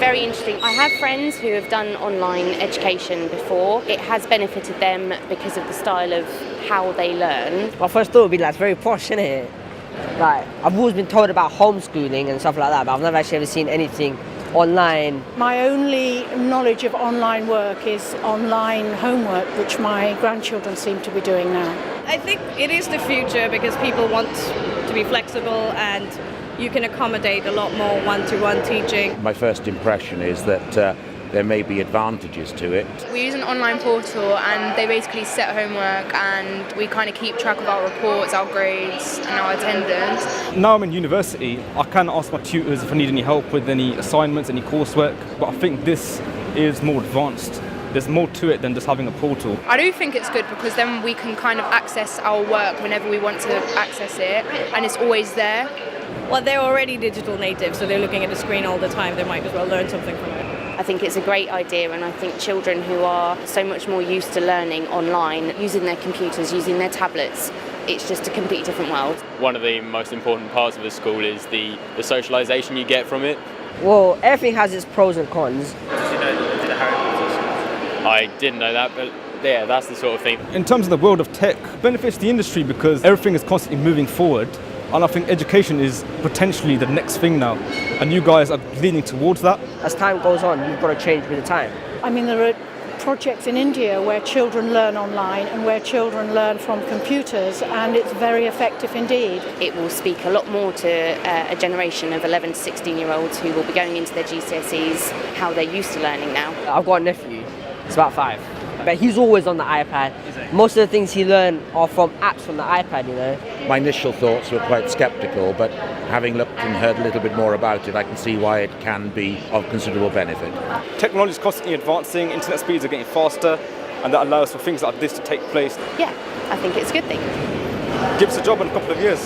very interesting. I have friends who have done online education before. It has benefited them because of the style of how they learn. My first thought would be like, it's very posh, isn't it? Like, I've always been told about homeschooling and stuff like that, but I've never actually ever seen anything online. My only knowledge of online work is online homework, which my grandchildren seem to be doing now. I think it is the future because people want to be flexible and you can accommodate a lot more one-to-one teaching. My first impression is that there may be advantages to it. We use an online portal and they basically set homework and we kind of keep track of our reports, our grades and our attendance. Now I'm in university, I can ask my tutors if I need any help with any assignments, any coursework, but I think this is more advanced. There's more to it than just having a portal. I do think it's good because then we can kind of access our work whenever we want to access it and it's always there. Well, they're already digital natives, so they're looking at the screen all the time. They might as well learn something from it. I think it's a great idea, and I think children who are so much more used to learning online, using their computers, using their tablets, it's just a completely different world. One of the most important parts of the school is the socialisation you get from it. Well, everything has its pros and cons. Did you know that the Harry Potter schools? I didn't know that, but yeah, that's the sort of thing. In terms of the world of tech, it benefits the industry because everything is constantly moving forward. And I think education is potentially the next thing now. And you guys are leaning towards that. As time goes on, you've got to change with the time. I mean, there are projects in India where children learn online and where children learn from computers, and it's very effective indeed. It will speak a lot more to a generation of 11 to 16-year-olds who will be going into their GCSEs, how they're used to learning now. I've got a nephew, he's about 5. But he's always on the iPad. Most of the things he learned are from apps from the iPad, you know. My initial thoughts were quite sceptical, but having looked and heard a little bit more about it, I can see why it can be of considerable benefit. Technology is constantly advancing, internet speeds are getting faster, and that allows for things like this to take place. Yeah, I think it's a good thing. Gives us a job in a couple of years.